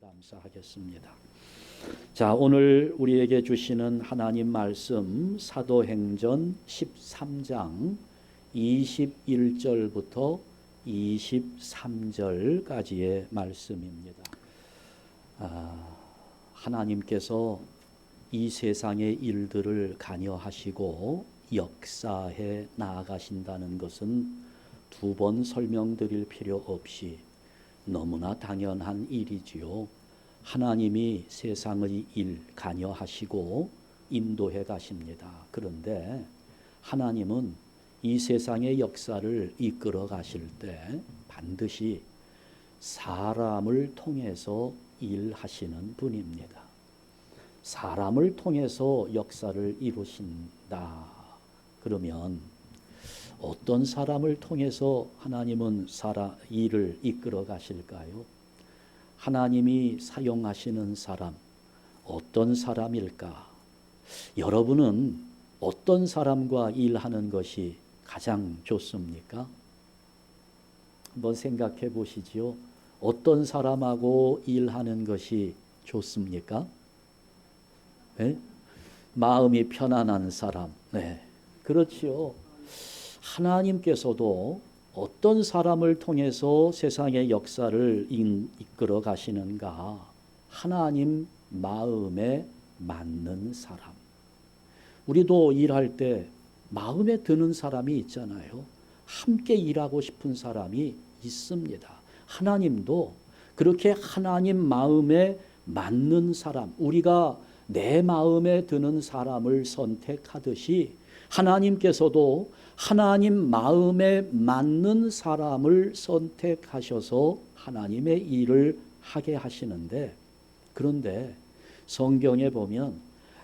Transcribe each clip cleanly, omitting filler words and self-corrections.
감사하겠습니다. 자, 오늘 우리에게 주시는 하나님 말씀 사도행전 13장 21절부터 23절까지의 말씀입니다. 하나님께서 이 세상의 일들을 관여하시고 역사해 나아가신다는 것은 두 번 설명드릴 필요 없이 너무나 당연한 일이지요. 하나님이 세상의 일 관여하시고 인도해 가십니다. 그런데 하나님은 이 세상의 역사를 이끌어 가실 때 반드시 사람을 통해서 일하시는 분입니다. 사람을 통해서 역사를 이루신다. 그러면 어떤 사람을 통해서 하나님은 일을 이끌어 가실까요? 하나님이 사용하시는 사람, 어떤 사람일까? 여러분은 어떤 사람과 일하는 것이 가장 좋습니까? 한번 생각해 보시지요. 어떤 사람하고 일하는 것이 좋습니까? 네? 마음이 편안한 사람. 네, 그렇지요. 하나님께서도 어떤 사람을 통해서 세상의 역사를 이끌어 가시는가? 하나님 마음에 맞는 사람. 우리도 일할 때 마음에 드는 사람이 있잖아요. 함께 일하고 싶은 사람이 있습니다. 하나님도 그렇게 하나님 마음에 맞는 사람, 우리가 내 마음에 드는 사람을 선택하듯이 하나님께서도 하나님 마음에 맞는 사람을 선택하셔서 하나님의 일을 하게 하시는데, 그런데 성경에 보면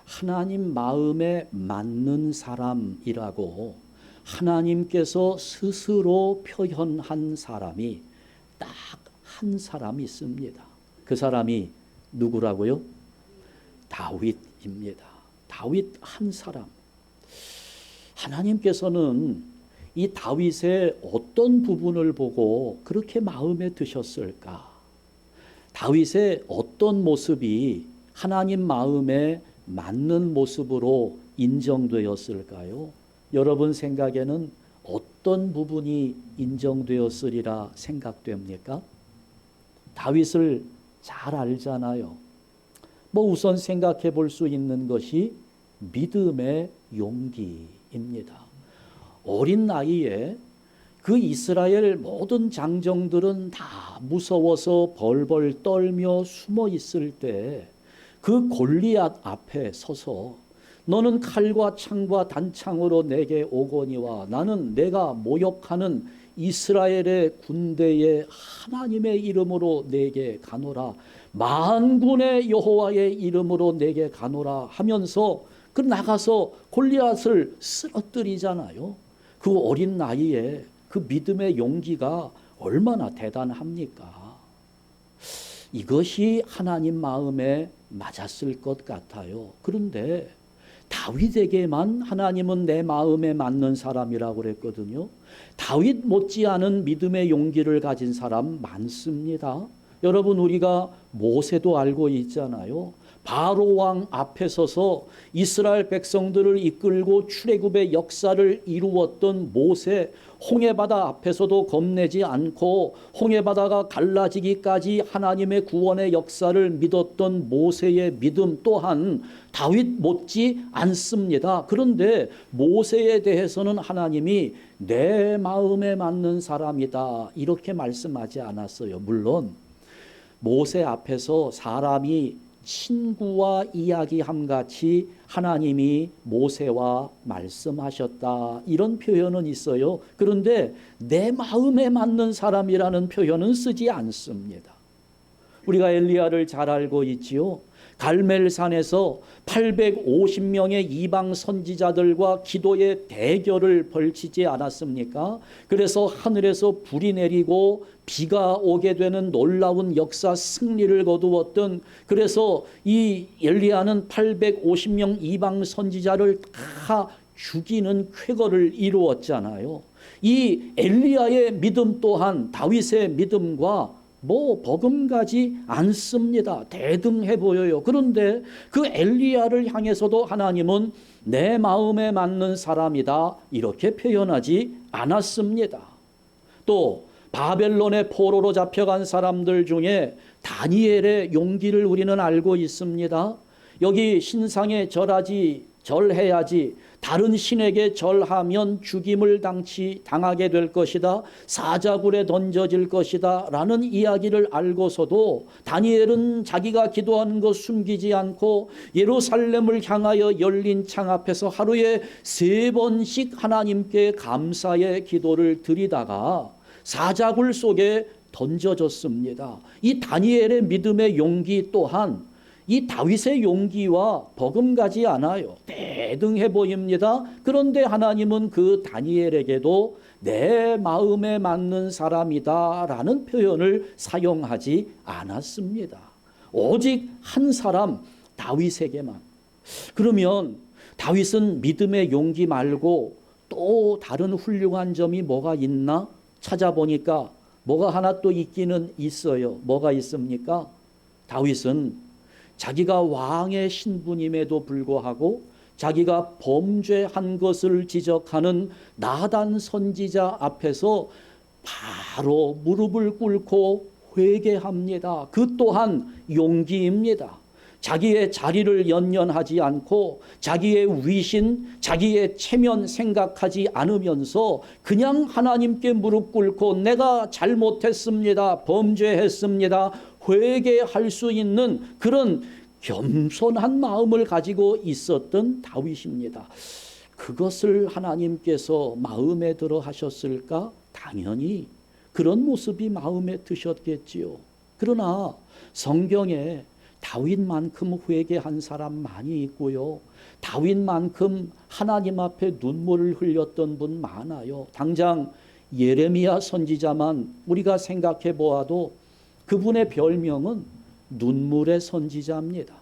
하나님 마음에 맞는 사람이라고 하나님께서 스스로 표현한 사람이 딱 한 사람이 있습니다. 그 사람이 누구라고요? 다윗입니다. 다윗 한 사람. 하나님께서는 이 다윗의 어떤 부분을 보고 그렇게 마음에 드셨을까? 다윗의 어떤 모습이 하나님 마음에 맞는 모습으로 인정되었을까요? 여러분 생각에는 어떤 부분이 인정되었으리라 생각됩니까? 다윗을 잘 알잖아요. 우선 생각해 볼 수 있는 것이 믿음의 용기입니다. 어린 나이에 그 이스라엘 모든 장정들은 다 무서워서 벌벌 떨며 숨어 있을 때 그 골리앗 앞에 서서 너는 칼과 창과 단창으로 내게 오거니와 나는 내가 모욕하는 이스라엘의 군대의 하나님의 이름으로 내게 가노라, 만군의 여호와의 이름으로 내게 가노라 하면서 그 나가서 골리앗을 쓰러뜨리잖아요. 그 어린 나이에 그 믿음의 용기가 얼마나 대단합니까? 이것이 하나님 마음에 맞았을 것 같아요. 그런데 다윗에게만 하나님은 내 마음에 맞는 사람이라고 그랬거든요. 다윗 못지않은 믿음의 용기를 가진 사람 많습니다. 여러분, 우리가 모세도 알고 있잖아요. 바로 왕 앞에 서서 이스라엘 백성들을 이끌고 출애굽의 역사를 이루었던 모세, 홍해바다 앞에서도 겁내지 않고 홍해바다가 갈라지기까지 하나님의 구원의 역사를 믿었던 모세의 믿음 또한 다윗 못지 않습니다. 그런데 모세에 대해서는 하나님이 내 마음에 맞는 사람이다 이렇게 말씀하지 않았어요. 물론 모세 앞에서 사람이 친구와 이야기함같이 하나님이 모세와 말씀하셨다 이런 표현은 있어요. 그런데 내 마음에 맞는 사람이라는 표현은 쓰지 않습니다. 우리가 엘리야를 잘 알고 있지요. 갈멜산에서 850명의 이방 선지자들과 기도의 대결을 벌이지 않았습니까? 그래서 하늘에서 불이 내리고 비가 오게 되는 놀라운 역사 승리를 거두었던, 그래서 이 엘리야는 850명 이방 선지자를 다 죽이는 쾌거를 이루었잖아요. 이 엘리야의 믿음 또한 다윗의 믿음과 뭐 버금가지 않습니다. 대등해 보여요. 그런데 그 엘리야를 향해서도 하나님은 내 마음에 맞는 사람이다 이렇게 표현하지 않았습니다. 또 바벨론의 포로로 잡혀간 사람들 중에 다니엘의 용기를 우리는 알고 있습니다. 여기 신상에 절해야지 다른 신에게 절하면 죽임을 당하게 될 것이다. 사자굴에 던져질 것이다 라는 이야기를 알고서도 다니엘은 자기가 기도한 것 숨기지 않고 예루살렘을 향하여 열린 창 앞에서 하루에 3번씩 하나님께 감사의 기도를 드리다가 사자굴 속에 던져졌습니다. 이 다니엘의 믿음의 용기 또한 이 다윗의 용기와 버금가지 않아요. 대등해 보입니다. 그런데 하나님은 그 다니엘에게도 내 마음에 맞는 사람이다라는 표현을 사용하지 않았습니다. 오직 한 사람 다윗에게만. 그러면 다윗은 믿음의 용기 말고 또 다른 훌륭한 점이 뭐가 있나? 찾아보니까 뭐가 하나 또 있기는 있어요. 뭐가 있습니까? 다윗은 자기가 왕의 신분임에도 불구하고 자기가 범죄한 것을 지적하는 나단 선지자 앞에서 바로 무릎을 꿇고 회개합니다. 그 또한 용기입니다. 자기의 자리를 연연하지 않고 자기의 위신, 자기의 체면 생각하지 않으면서 그냥 하나님께 무릎 꿇고 내가 잘못했습니다. 범죄했습니다. 회개할 수 있는 그런 겸손한 마음을 가지고 있었던 다윗입니다. 그것을 하나님께서 마음에 들어 하셨을까? 당연히 그런 모습이 마음에 드셨겠지요. 그러나 성경에 다윗만큼 회개한 사람 많이 있고요. 다윗만큼 하나님 앞에 눈물을 흘렸던 분 많아요. 당장 예레미야 선지자만 우리가 생각해 보아도 그분의 별명은 눈물의 선지자입니다.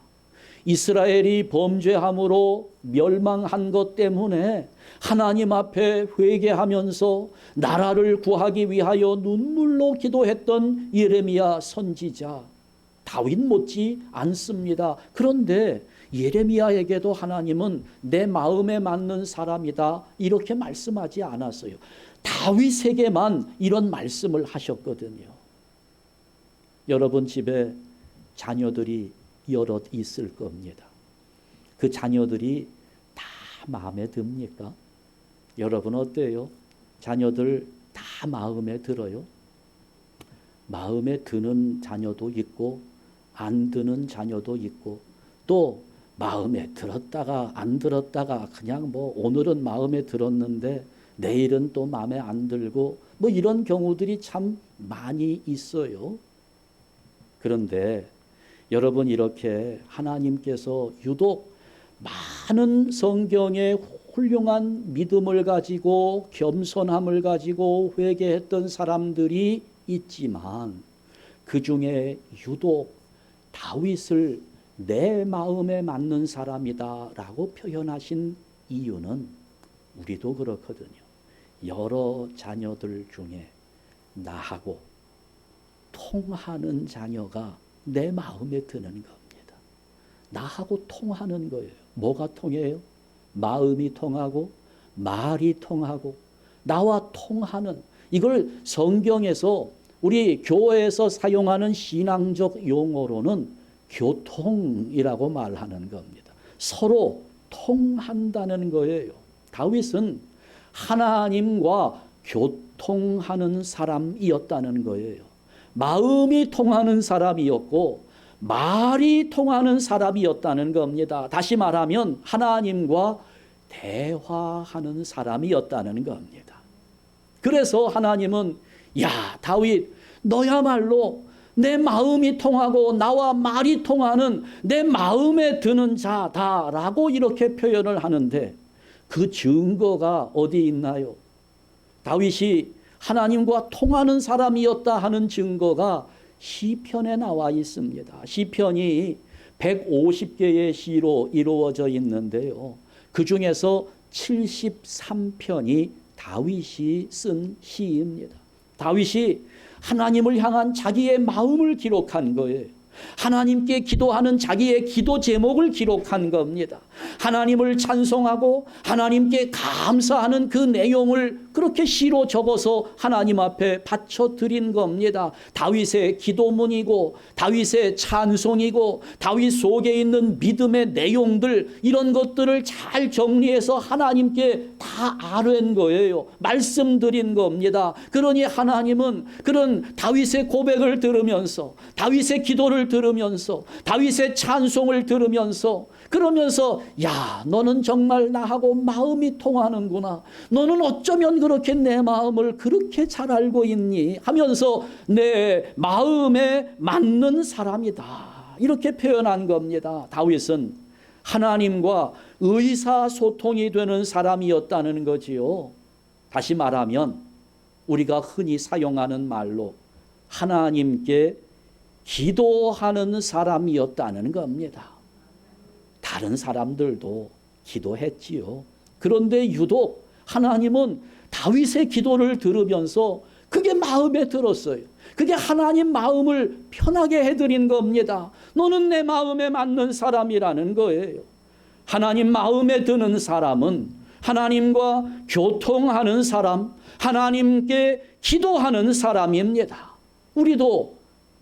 이스라엘이 범죄함으로 멸망한 것 때문에 하나님 앞에 회개하면서 나라를 구하기 위하여 눈물로 기도했던 예레미야 선지자. 다윗 못지 않습니다. 그런데 예레미야에게도 하나님은 내 마음에 맞는 사람이다 이렇게 말씀하지 않았어요. 다윗에게만 이런 말씀을 하셨거든요. 여러분 집에 자녀들이 여럿 있을 겁니다. 그 자녀들이 다 마음에 듭니까? 여러분 어때요? 자녀들 다 마음에 들어요? 마음에 드는 자녀도 있고 안 드는 자녀도 있고 또 마음에 들었다가 안 들었다가 그냥 뭐 오늘은 마음에 들었는데 내일은 또 마음에 안 들고 뭐 이런 경우들이 참 많이 있어요. 그런데 여러분 이렇게 하나님께서 유독 많은 성경의 훌륭한 믿음을 가지고 겸손함을 가지고 회개했던 사람들이 있지만 그 중에 유독 다윗을 내 마음에 맞는 사람이다 라고 표현하신 이유는 우리도 그렇거든요. 여러 자녀들 중에 나하고 통하는 자녀가 내 마음에 드는 겁니다. 나하고 통하는 거예요. 뭐가 통해요? 마음이 통하고 말이 통하고 나와 통하는, 이걸 성경에서 우리 교회에서 사용하는 신앙적 용어로는 교통이라고 말하는 겁니다. 서로 통한다는 거예요. 다윗은 하나님과 교통하는 사람이었다는 거예요. 마음이 통하는 사람이었고 말이 통하는 사람이었다는 겁니다. 다시 말하면 하나님과 대화하는 사람이었다는 겁니다. 그래서 하나님은 야 다윗 너야말로 내 마음이 통하고 나와 말이 통하는 내 마음에 드는 자다라고 이렇게 표현을 하는데 그 증거가 어디 있나요? 다윗이 하나님과 통하는 사람이었다 하는 증거가 시편에 나와 있습니다. 시편이 150개의 시로 이루어져 있는데요. 그 중에서 73편이 다윗이 쓴 시입니다. 다윗이 하나님을 향한 자기의 마음을 기록한 거예요. 하나님께 기도하는 자기의 기도 제목을 기록한 겁니다. 하나님을 찬송하고 하나님께 감사하는 그 내용을 그렇게 시로 적어서 하나님 앞에 바쳐 드린 겁니다. 다윗의 기도문이고 다윗의 찬송이고 다윗 속에 있는 믿음의 내용들, 이런 것들을 잘 정리해서 하나님께 다 아뢰는 거예요. 말씀드린 겁니다. 그러니 하나님은 그런 다윗의 고백을 들으면서, 다윗의 기도를 들으면서, 다윗의 찬송을 들으면서, 그러면서 야, 너는 정말 나하고 마음이 통하는구나. 너는 어쩌면 그렇게 내 마음을 그렇게 잘 알고 있니? 하면서 내 마음에 맞는 사람이다. 이렇게 표현한 겁니다. 다윗은 하나님과 의사소통이 되는 사람이었다는 거지요. 다시 말하면 우리가 흔히 사용하는 말로 하나님께 기도하는 사람이었다는 겁니다. 다른 사람들도 기도했지요. 그런데 유독 하나님은 다윗의 기도를 들으면서 그게 마음에 들었어요. 그게 하나님 마음을 편하게 해드린 겁니다. 너는 내 마음에 맞는 사람이라는 거예요. 하나님 마음에 드는 사람은 하나님과 교통하는 사람, 하나님께 기도하는 사람입니다. 우리도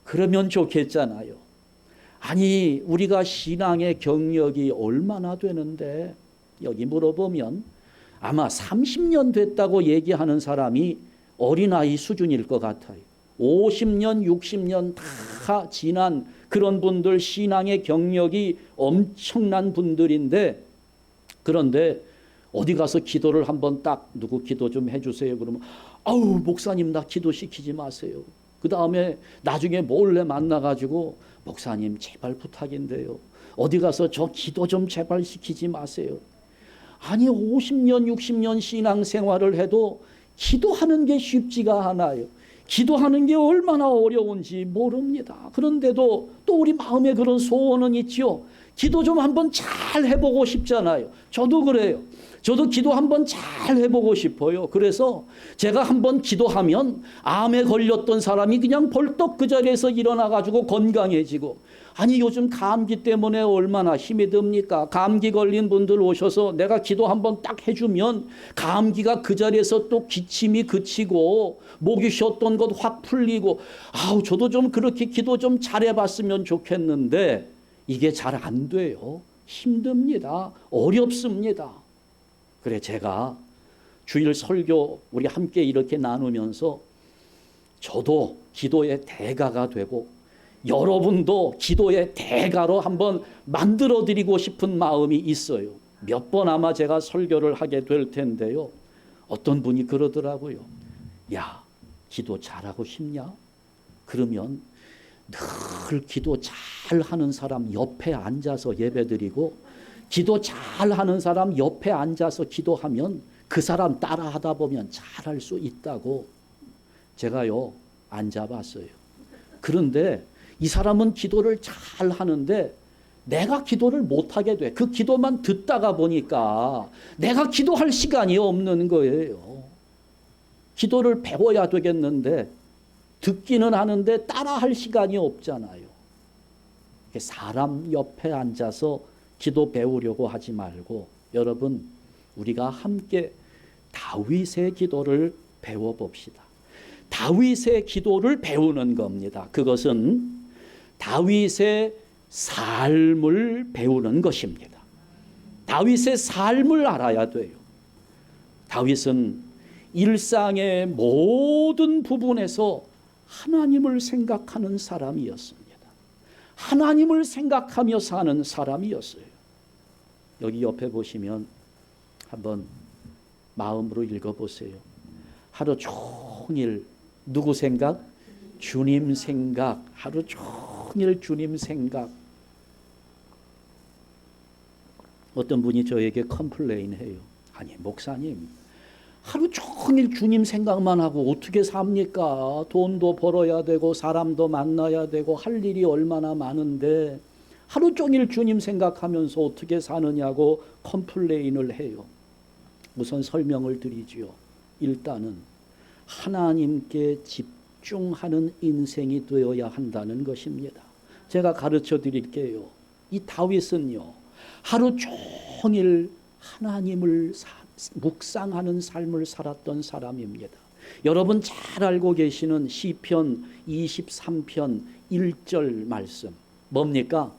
그러면 좋겠잖아요. 아니, 우리가 신앙의 경력이 얼마나 되는데, 여기 물어보면 아마 30년 됐다고 얘기하는 사람이 어린아이 수준일 것 같아요. 50년, 60년 다 지난 그런 분들, 신앙의 경력이 엄청난 분들인데, 그런데 어디 가서 기도를 한번 딱 누구 기도 좀 해주세요 그러면 아우 목사님 나 기도시키지 마세요. 그 다음에 나중에 몰래 만나가지고 목사님 제발 부탁인데요, 어디 가서 저 기도 좀 제발 시키지 마세요. 아니 50년 60년 신앙생활을 해도 기도하는 게 쉽지가 않아요. 기도하는 게 얼마나 어려운지 모릅니다. 그런데도 또 우리 마음에 그런 소원은 있죠. 기도 좀 한번 잘 해보고 싶잖아요. 저도 그래요. 저도 기도 한번 잘 해보고 싶어요. 그래서 제가 한번 기도하면 암에 걸렸던 사람이 그냥 벌떡 그 자리에서 일어나가지고 건강해지고, 아니 요즘 감기 때문에 얼마나 힘이 듭니까? 감기 걸린 분들 오셔서 내가 기도 한번 딱 해주면 감기가 그 자리에서 또 기침이 그치고 목이 쉬었던 것 확 풀리고, 아우 저도 좀 그렇게 기도 좀 잘해봤으면 좋겠는데 이게 잘 안 돼요. 힘듭니다. 어렵습니다. 그래 제가 주일 설교 우리 함께 이렇게 나누면서 저도 기도의 대가가 되고 여러분도 기도의 대가로 한번 만들어드리고 싶은 마음이 있어요. 몇 번 아마 제가 설교를 하게 될 텐데요. 어떤 분이 그러더라고요. 야, 기도 잘하고 싶냐? 그러면 늘 기도 잘하는 사람 옆에 앉아서 예배드리고 기도 잘하는 사람 옆에 앉아서 기도하면 그 사람 따라하다 보면 잘할 수 있다고. 제가요 앉아봤어요. 그런데 이 사람은 기도를 잘 하는데 내가 기도를 못하게 돼. 그 기도만 듣다가 보니까 내가 기도할 시간이 없는 거예요. 기도를 배워야 되겠는데 듣기는 하는데 따라할 시간이 없잖아요. 사람 옆에 앉아서 기도 배우려고 하지 말고 여러분 우리가 함께 다윗의 기도를 배워봅시다. 다윗의 기도를 배우는 겁니다. 그것은 다윗의 삶을 배우는 것입니다. 다윗의 삶을 알아야 돼요. 다윗은 일상의 모든 부분에서 하나님을 생각하는 사람이었습니다. 하나님을 생각하며 사는 사람이었어요. 여기 옆에 보시면 한번 마음으로 읽어보세요. 하루 종일 누구 생각? 주님 생각. 하루 종일 주님 생각. 어떤 분이 저에게 컴플레인해요. 아니 목사님 하루 종일 주님 생각만 하고 어떻게 삽니까? 돈도 벌어야 되고 사람도 만나야 되고 할 일이 얼마나 많은데 하루 종일 주님 생각하면서 어떻게 사느냐고 컴플레인을 해요. 우선 설명을 드리지요. 일단은 하나님께 집중하는 인생이 되어야 한다는 것입니다. 제가 가르쳐 드릴게요. 이 다윗은요, 하루 종일 하나님을 묵상하는 삶을 살았던 사람입니다. 여러분 잘 알고 계시는 시편 23편 1절 말씀 뭡니까?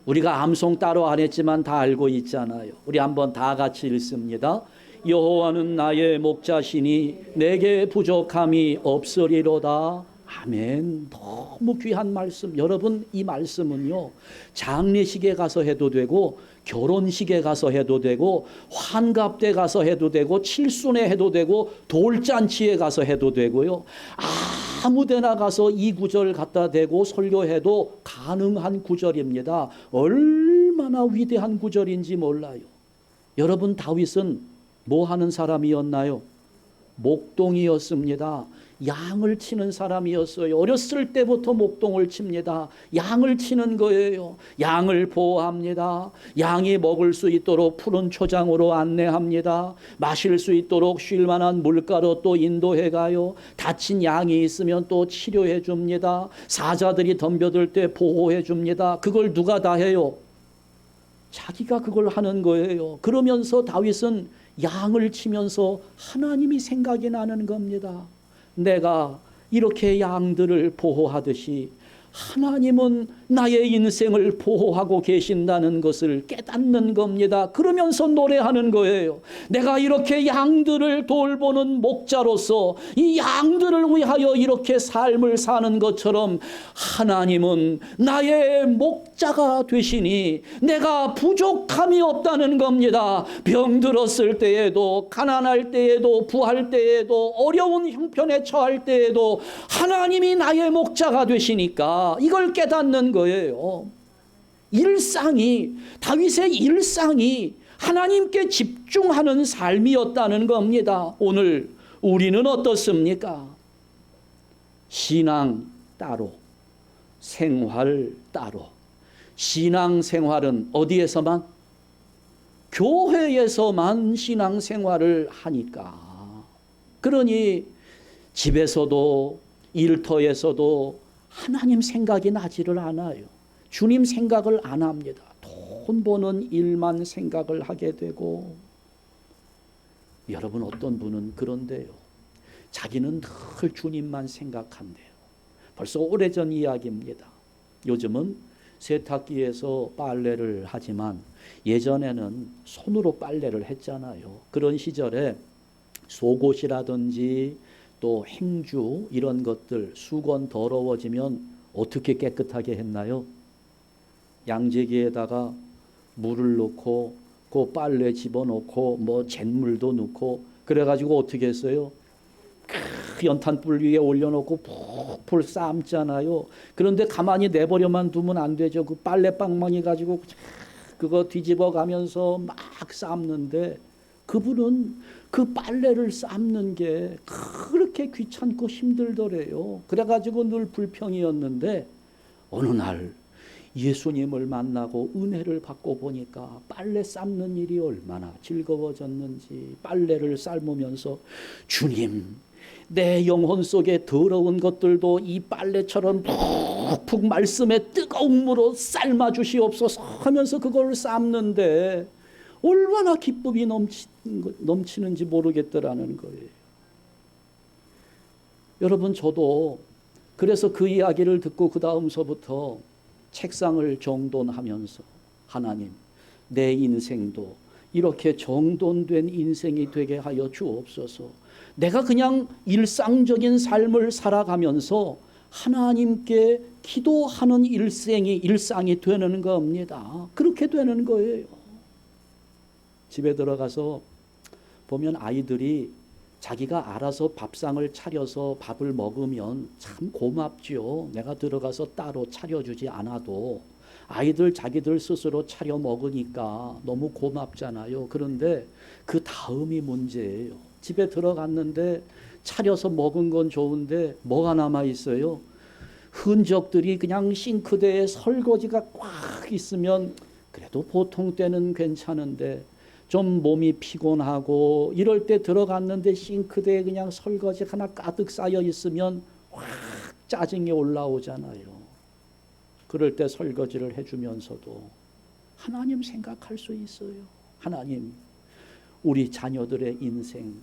우리가 암송 따로 안 했지만 다 알고 있잖아요. 우리 한번 다 같이 읽습니다. 여호와는 나의 목자시니 내게 부족함이 없으리로다. 아멘. 너무 귀한 말씀. 여러분 이 말씀은요, 장례식에 가서 해도 되고 결혼식에 가서 해도 되고 환갑 때 가서 해도 되고 칠순에 해도 되고 돌잔치에 가서 해도 되고요, 아무 데나 가서 이 구절 갖다 대고 설교해도 가능한 구절입니다. 얼마나 위대한 구절인지 몰라요. 여러분 다윗은 뭐 하는 사람이었나요? 목동이었습니다. 양을 치는 사람이었어요. 어렸을 때부터 목동을 칩니다. 양을 치는 거예요. 양을 보호합니다. 양이 먹을 수 있도록 푸른 초장으로 안내합니다. 마실 수 있도록 쉴 만한 물가로 또 인도해 가요. 다친 양이 있으면 또 치료해 줍니다. 사자들이 덤벼들 때 보호해 줍니다. 그걸 누가 다 해요? 자기가 그걸 하는 거예요. 그러면서 다윗은 양을 치면서 하나님이 생각이 나는 겁니다. 내가 이렇게 양들을 보호하듯이 하나님은 나의 인생을 보호하고 계신다는 것을 깨닫는 겁니다. 그러면서 노래하는 거예요. 내가 이렇게 양들을 돌보는 목자로서 이 양들을 위하여 이렇게 삶을 사는 것처럼 하나님은 나의 목자가 되시니 내가 부족함이 없다는 겁니다. 병들었을 때에도, 가난할 때에도, 부할 때에도, 어려운 형편에 처할 때에도 하나님이 나의 목자가 되시니까 이걸 깨닫는 거예요. 다윗의 일상이 하나님께 집중하는 삶이었다는 겁니다. 오늘 우리는 어떻습니까? 신앙 따로, 생활 따로. 신앙 생활은 어디에서만? 교회에서만 신앙 생활을 하니까. 그러니 집에서도 일터에서도 하나님 생각이 나지를 않아요. 주님 생각을 안 합니다. 돈 버는 일만 생각을 하게 되고, 여러분 어떤 분은 그런데요, 자기는 늘 주님만 생각한대요. 벌써 오래전 이야기입니다. 요즘은 세탁기에서 빨래를 하지만 예전에는 손으로 빨래를 했잖아요. 그런 시절에 속옷이라든지 또 행주 이런 것들, 수건 더러워지면 어떻게 깨끗하게 했나요? 양재기에다가 물을 넣고 그 빨래 집어넣고 뭐 잿물도 넣고 그래가지고 어떻게 했어요? 연탄불 위에 올려놓고 푹풀 삶잖아요. 그런데 가만히 내버려만 두면 안 되죠. 그 빨래 빵망이 가지고 그거 뒤집어 가면서 막 삶는데, 그분은 그 빨래를 삶는 게 그렇게 귀찮고 힘들더래요. 그래가지고 늘 불평이었는데, 어느 날 예수님을 만나고 은혜를 받고 보니까 빨래 삶는 일이 얼마나 즐거워졌는지, 빨래를 삶으면서 주님, 내 영혼 속에 더러운 것들도 이 빨래처럼 푹푹 말씀의 뜨거운 물로 삶아 주시옵소서 하면서 그걸 삶는데 얼마나 기쁨이 넘치는지 모르겠더라는 거예요. 여러분, 저도 그래서 그 이야기를 듣고 그 다음서부터 책상을 정돈하면서 하나님, 내 인생도 이렇게 정돈된 인생이 되게 하여 주옵소서. 내가 그냥 일상적인 삶을 살아가면서 하나님께 기도하는 일상이 되는 겁니다. 그렇게 되는 거예요. 집에 들어가서 보면 아이들이 자기가 알아서 밥상을 차려서 밥을 먹으면 참 고맙죠. 내가 들어가서 따로 차려주지 않아도 아이들 자기들 스스로 차려 먹으니까 너무 고맙잖아요. 그런데 그 다음이 문제예요. 집에 들어갔는데 차려서 먹은 건 좋은데 뭐가 남아 있어요? 흔적들이 그냥 싱크대에 설거지가 꽉 있으면 그래도 보통 때는 괜찮은데 좀 몸이 피곤하고 이럴 때 들어갔는데 싱크대에 그냥 설거지 하나 가득 쌓여 있으면 확 짜증이 올라오잖아요. 그럴 때 설거지를 해주면서도 하나님 생각할 수 있어요. 하나님, 우리 자녀들의 인생,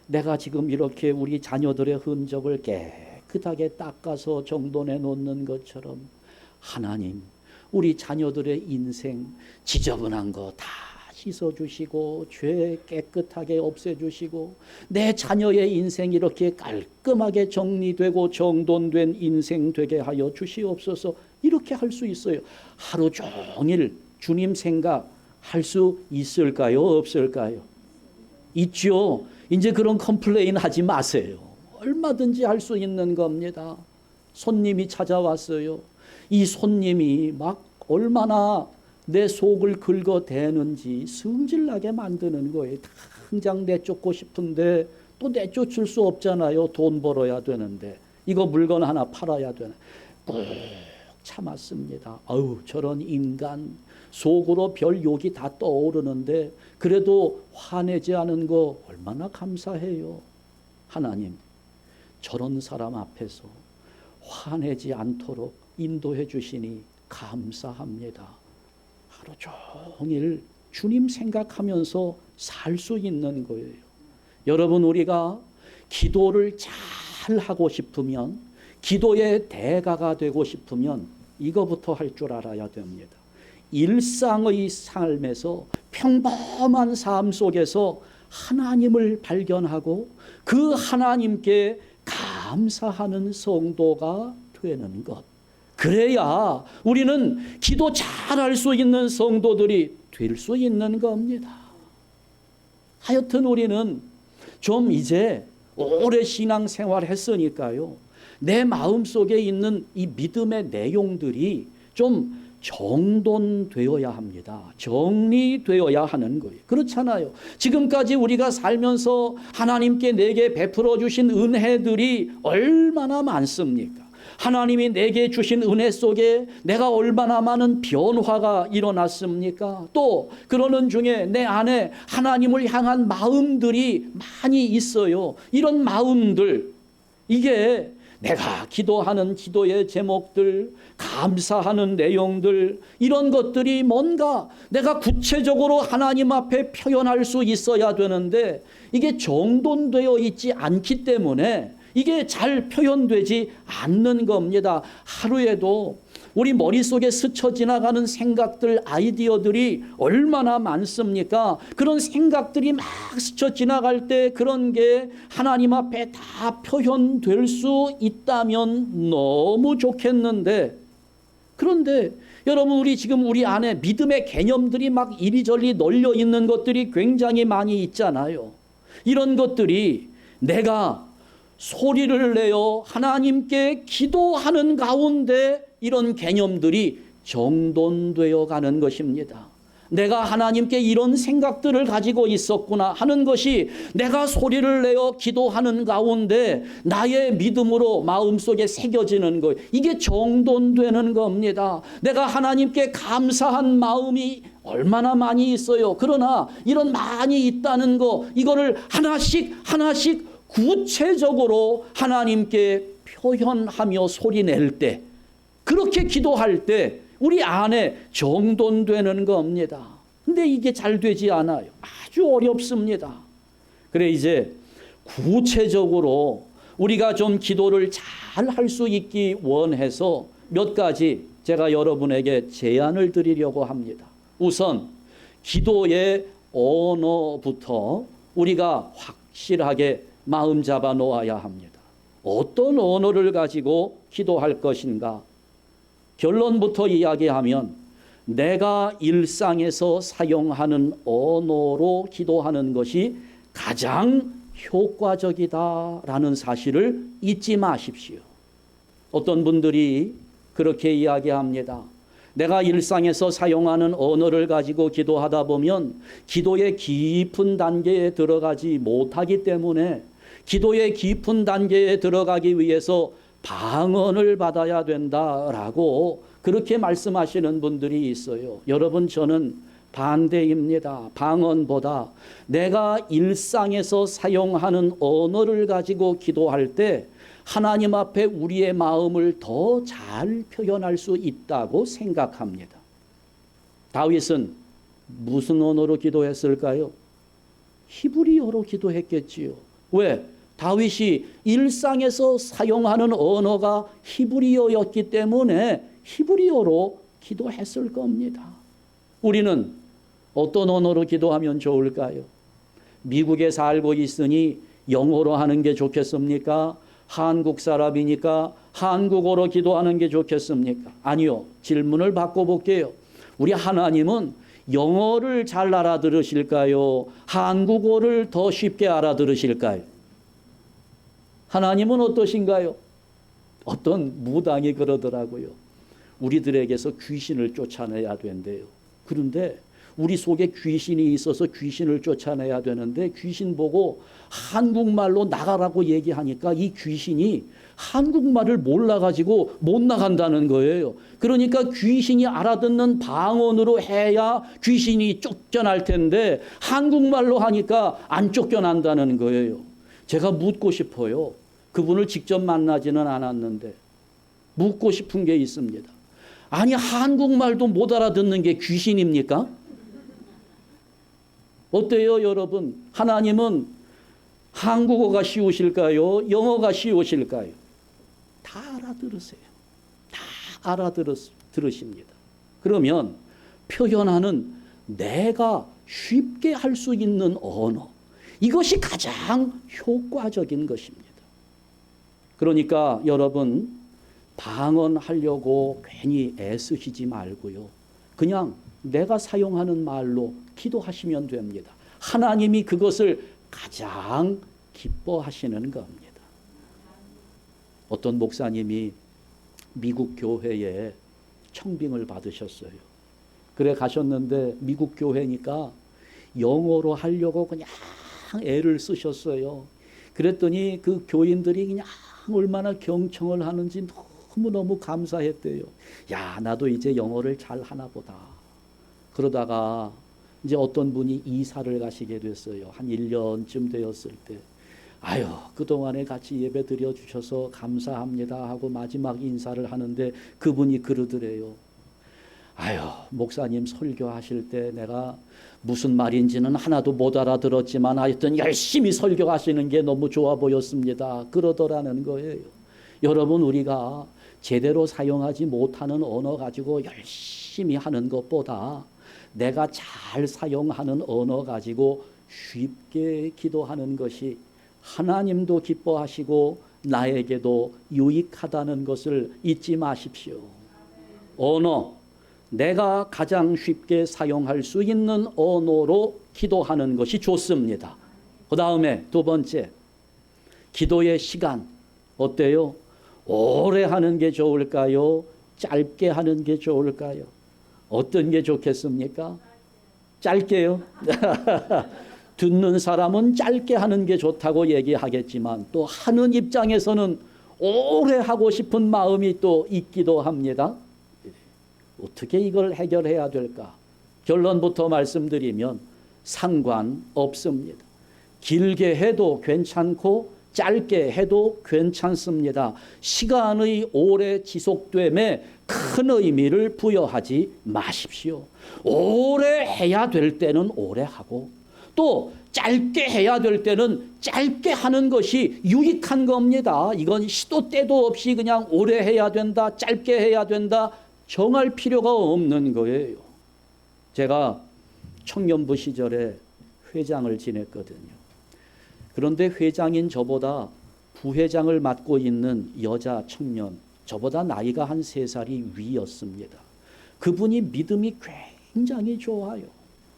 내가 지금 이렇게 우리 자녀들의 흔적을 깨끗하게 닦아서 정돈해 놓는 것처럼 하나님, 우리 자녀들의 인생 지저분한 거 다 씻어주시고 죄 깨끗하게 없애주시고 내 자녀의 인생 이렇게 깔끔하게 정리되고 정돈된 인생 되게 하여 주시옵소서. 이렇게 할 수 있어요. 하루 종일 주님 생각할 수 있을까요? 없을까요? 있죠. 이제 그런 컴플레인 하지 마세요. 얼마든지 할 수 있는 겁니다. 손님이 찾아왔어요. 이 손님이 막 얼마나 내 속을 긁어대는지 승질나게 만드는 거예요. 당장 내쫓고 싶은데 또 내쫓을 수 없잖아요. 돈 벌어야 되는데 이거 물건 하나 팔아야 되나. 꾹 참았습니다. 아우, 저런 인간, 속으로 별 욕이 다 떠오르는데 그래도 화내지 않은 거 얼마나 감사해요. 하나님, 저런 사람 앞에서 화내지 않도록 인도해 주시니 감사합니다. 하루 종일 주님 생각하면서 살 수 있는 거예요. 여러분, 우리가 기도를 잘 하고 싶으면, 기도의 대가가 되고 싶으면 이거부터 할 줄 알아야 됩니다. 일상의 삶에서, 평범한 삶 속에서 하나님을 발견하고 그 하나님께 감사하는 성도가 되는 것. 그래야 우리는 기도 잘할 수 있는 성도들이 될 수 있는 겁니다. 하여튼 우리는 좀 이제 오래 신앙생활 했으니까요, 내 마음속에 있는 이 믿음의 내용들이 좀 정돈되어야 합니다. 정리되어야 하는 거예요. 그렇잖아요. 지금까지 우리가 살면서 하나님께 내게 베풀어 주신 은혜들이 얼마나 많습니까? 하나님이 내게 주신 은혜 속에 내가 얼마나 많은 변화가 일어났습니까? 또 그러는 중에 내 안에 하나님을 향한 마음들이 많이 있어요. 이런 마음들, 이게 내가 기도하는 기도의 제목들, 감사하는 내용들, 이런 것들이 뭔가 내가 구체적으로 하나님 앞에 표현할 수 있어야 되는데 이게 정돈되어 있지 않기 때문에 이게 잘 표현되지 않는 겁니다. 하루에도 우리 머릿속에 스쳐 지나가는 생각들, 아이디어들이 얼마나 많습니까? 그런 생각들이 막 스쳐 지나갈 때 그런 게 하나님 앞에 다 표현될 수 있다면 너무 좋겠는데, 그런데 여러분, 우리 지금 우리 안에 믿음의 개념들이 막 이리저리 널려 있는 것들이 굉장히 많이 있잖아요. 이런 것들이 내가 소리를 내어 하나님께 기도하는 가운데 이런 개념들이 정돈되어 가는 것입니다. 내가 하나님께 이런 생각들을 가지고 있었구나 하는 것이 내가 소리를 내어 기도하는 가운데 나의 믿음으로 마음속에 새겨지는 것, 이게 정돈되는 겁니다. 내가 하나님께 감사한 마음이 얼마나 많이 있어요. 그러나 이런 많이 있다는 거, 이거를 하나씩 하나씩 구체적으로 하나님께 표현하며 소리낼 때, 그렇게 기도할 때 우리 안에 정돈되는 겁니다. 근데 이게 잘 되지 않아요. 아주 어렵습니다. 그래, 이제 구체적으로 우리가 좀 기도를 잘 할 수 있기 원해서 몇 가지 제가 여러분에게 제안을 드리려고 합니다. 우선 기도의 언어부터 우리가 확실하게 마음 잡아 놓아야 합니다. 어떤 언어를 가지고 기도할 것인가? 결론부터 이야기하면 내가 일상에서 사용하는 언어로 기도하는 것이 가장 효과적이다라는 사실을 잊지 마십시오. 어떤 분들이 그렇게 이야기합니다. 내가 일상에서 사용하는 언어를 가지고 기도하다 보면 기도의 깊은 단계에 들어가지 못하기 때문에 기도의 깊은 단계에 들어가기 위해서 방언을 받아야 된다라고 그렇게 말씀하시는 분들이 있어요. 여러분, 저는 반대입니다. 방언보다 내가 일상에서 사용하는 언어를 가지고 기도할 때 하나님 앞에 우리의 마음을 더 잘 표현할 수 있다고 생각합니다. 다윗은 무슨 언어로 기도했을까요? 히브리어로 기도했겠지요. 왜? 다윗이 일상에서 사용하는 언어가 히브리어였기 때문에 히브리어로 기도했을 겁니다. 우리는 어떤 언어로 기도하면 좋을까요? 미국에 살고 있으니 영어로 하는 게 좋겠습니까? 한국 사람이니까 한국어로 기도하는 게 좋겠습니까? 아니요. 질문을 바꿔볼게요. 우리 하나님은 영어를 잘 알아들으실까요? 한국어를 더 쉽게 알아들으실까요? 하나님은 어떠신가요? 어떤 무당이 그러더라고요. 우리들에게서 귀신을 쫓아내야 된대요. 그런데 우리 속에 귀신이 있어서 귀신을 쫓아내야 되는데 귀신 보고 한국말로 나가라고 얘기하니까 이 귀신이 한국말을 몰라가지고 못 나간다는 거예요. 그러니까 귀신이 알아듣는 방언으로 해야 귀신이 쫓겨날 텐데 한국말로 하니까 안 쫓겨난다는 거예요. 제가 묻고 싶어요. 그분을 직접 만나지는 않았는데 묻고 싶은 게 있습니다. 아니 한국말도 못 알아듣는 게 귀신입니까? 어때요 여러분? 하나님은 한국어가 쉬우실까요? 영어가 쉬우실까요? 다 알아들으세요. 다 알아들으십니다. 그러면 표현하는 내가 쉽게 할 수 있는 언어, 이것이 가장 효과적인 것입니다. 그러니까 여러분 방언하려고 괜히 애쓰시지 말고요. 그냥 내가 사용하는 말로 기도하시면 됩니다. 하나님이 그것을 가장 기뻐하시는 겁니다. 어떤 목사님이 미국 교회에 청빙을 받으셨어요. 그래 가셨는데 미국 교회니까 영어로 하려고 그냥 애를 쓰셨어요. 그랬더니 그 교인들이 그냥 얼마나 경청을 하는지 너무너무 감사했대요. 야, 나도 이제 영어를 잘 하나 보다. 그러다가 이제 어떤 분이 이사를 가시게 됐어요. 한 1년쯤 되었을 때. 아유, 그동안에 같이 예배 드려주셔서 감사합니다 하고 마지막 인사를 하는데 그분이 그러더래요. 아유, 목사님 설교하실 때 내가 무슨 말인지는 하나도 못 알아들었지만 하여튼 열심히 설교하시는 게 너무 좋아 보였습니다. 그러더라는 거예요. 여러분, 우리가 제대로 사용하지 못하는 언어 가지고 열심히 하는 것보다 내가 잘 사용하는 언어 가지고 쉽게 기도하는 것이 하나님도 기뻐하시고 나에게도 유익하다는 것을 잊지 마십시오. 언어, 내가 가장 쉽게 사용할 수 있는 언어로 기도하는 것이 좋습니다. 그 다음에 두 번째, 기도의 시간 어때요? 오래 하는 게 좋을까요? 짧게 하는 게 좋을까요? 어떤 게 좋겠습니까? 짧게요. 듣는 사람은 짧게 하는 게 좋다고 얘기하겠지만 또 하는 입장에서는 오래 하고 싶은 마음이 또 있기도 합니다. 어떻게 이걸 해결해야 될까? 결론부터 말씀드리면 상관없습니다. 길게 해도 괜찮고 짧게 해도 괜찮습니다. 시간의 오래 지속됨에 큰 의미를 부여하지 마십시오. 오래 해야 될 때는 오래 하고 또 짧게 해야 될 때는 짧게 하는 것이 유익한 겁니다. 이건 시도 때도 없이 그냥 오래 해야 된다, 짧게 해야 된다 정할 필요가 없는 거예요. 제가 청년부 시절에 회장을 지냈거든요. 그런데 회장인 저보다 부회장을 맡고 있는 여자 청년, 저보다 나이가 한 3살이 위였습니다. 그분이 믿음이 굉장히 좋아요.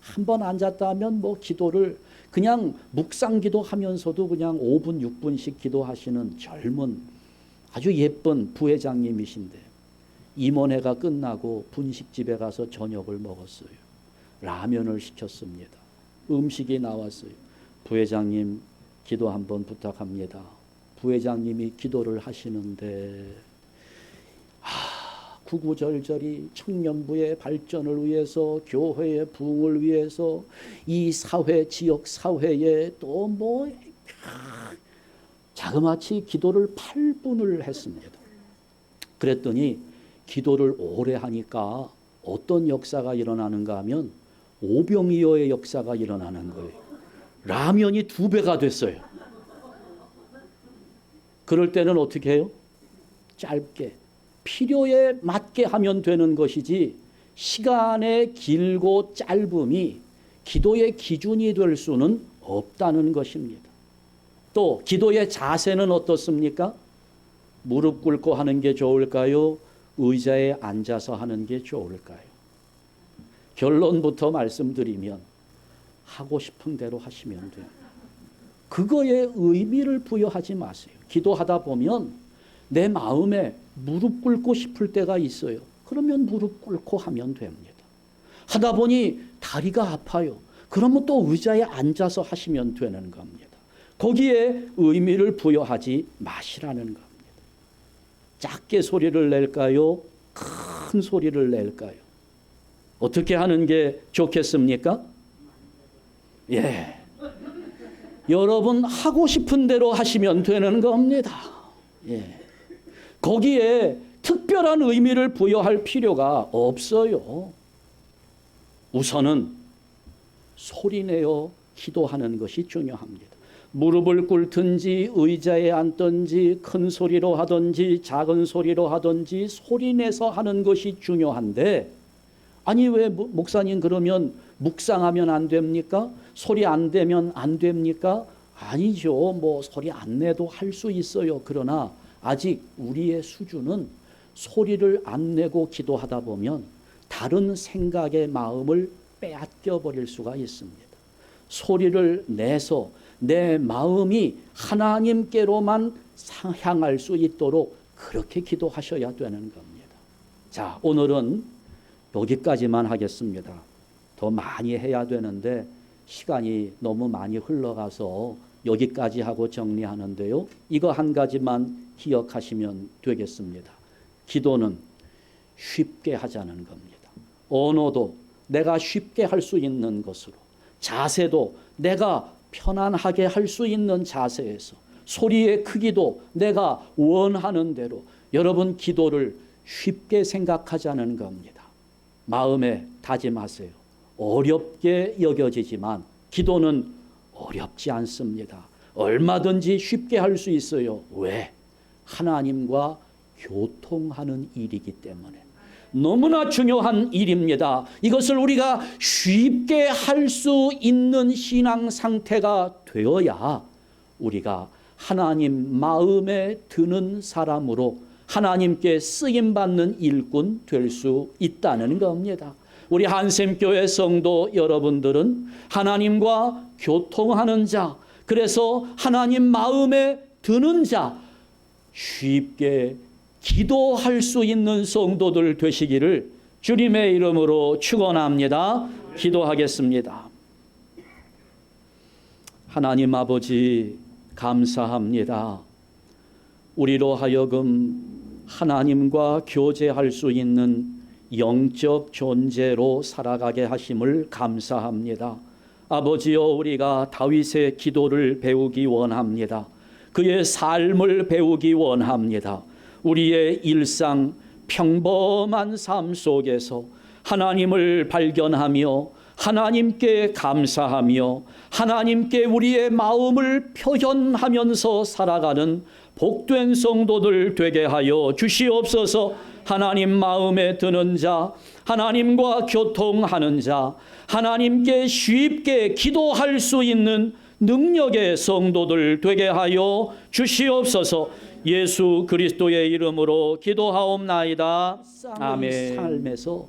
한번 앉았다 하면 뭐 기도를 그냥 묵상기도 하면서도 그냥 5분, 6분씩 기도하시는 젊은 아주 예쁜 부회장님이신데 임원회가 끝나고 분식집에 가서 저녁을 먹었어요. 라면을 시켰습니다. 음식이 나왔어요. 부회장님 기도 한번 부탁합니다. 부회장님이 기도를 하시는데 구구절절히 청년부의 발전을 위해서, 교회의 부흥을 위해서, 이 사회, 지역 사회에 또 뭐 자그마치 기도를 8분을 했습니다. 그랬더니 기도를 오래 하니까 어떤 역사가 일어나는가 하면 오병이어의 역사가 일어나는 거예요. 라면이 2배가 됐어요. 그럴 때는 어떻게 해요? 짧게 필요에 맞게 하면 되는 것이지, 시간의 길고 짧음이 기도의 기준이 될 수는 없다는 것입니다. 또 기도의 자세는 어떻습니까? 무릎 꿇고 하는 게 좋을까요? 의자에 앉아서 하는 게 좋을까요? 결론부터 말씀드리면 하고 싶은 대로 하시면 돼요. 그거에 의미를 부여하지 마세요. 기도하다 보면 내 마음에 무릎 꿇고 싶을 때가 있어요. 그러면 무릎 꿇고 하면 됩니다. 하다 보니 다리가 아파요. 그러면 또 의자에 앉아서 하시면 되는 겁니다. 거기에 의미를 부여하지 마시라는 겁니다. 작게 소리를 낼까요? 큰 소리를 낼까요? 어떻게 하는 게 좋겠습니까? 예. 여러분 하고 싶은 대로 하시면 되는 겁니다. 예. 거기에 특별한 의미를 부여할 필요가 없어요. 우선은 소리내어 기도하는 것이 중요합니다. 무릎을 꿇든지 의자에 앉든지 큰 소리로 하든지 작은 소리로 하든지 소리내서 하는 것이 중요한데, 아니 왜 목사님 그러면 묵상하면 안 됩니까? 소리 안 되면 안 됩니까? 아니죠. 뭐 소리 안 내도 할 수 있어요. 그러나 아직 우리의 수준은 소리를 안 내고 기도하다 보면 다른 생각의 마음을 빼앗겨 버릴 수가 있습니다. 소리를 내서 내 마음이 하나님께로만 향할 수 있도록 그렇게 기도하셔야 되는 겁니다. 자, 오늘은 여기까지만 하겠습니다. 더 많이 해야 되는데 시간이 너무 많이 흘러가서 여기까지 하고 정리하는데요. 이거 한 가지만 기억하시면 되겠습니다. 기도는 쉽게 하자는 겁니다. 언어도 내가 쉽게 할 수 있는 것으로, 자세도 내가 편안하게 할 수 있는 자세에서, 소리의 크기도 내가 원하는 대로 여러분 기도를 쉽게 생각하자는 겁니다. 마음에 다짐하세요. 어렵게 여겨지지만 기도는 어렵지 않습니다. 얼마든지 쉽게 할 수 있어요. 왜? 하나님과 교통하는 일이기 때문에. 너무나 중요한 일입니다. 이것을 우리가 쉽게 할 수 있는 신앙 상태가 되어야 우리가 하나님 마음에 드는 사람으로 하나님께 쓰임받는 일꾼 될 수 있다는 겁니다. 우리 한샘교회 성도 여러분들은 하나님과 교통하는 자, 그래서 하나님 마음에 드는 자, 쉽게 기도할 수 있는 성도들 되시기를 주님의 이름으로 축원합니다. 기도하겠습니다. 하나님 아버지 감사합니다. 우리로 하여금 하나님과 교제할 수 있는 영적 존재로 살아가게 하심을 감사합니다. 아버지여, 우리가 다윗의 기도를 배우기 원합니다. 그의 삶을 배우기 원합니다. 우리의 일상 평범한 삶 속에서 하나님을 발견하며 하나님께 감사하며 하나님께 우리의 마음을 표현하면서 살아가는 복된 성도들 되게 하여 주시옵소서. 하나님 마음에 드는 자, 하나님과 교통하는 자, 하나님께 쉽게 기도할 수 있는 능력의 성도들 되게 하여 주시옵소서. 예수 그리스도의 이름으로 기도하옵나이다. 아멘. 삶에서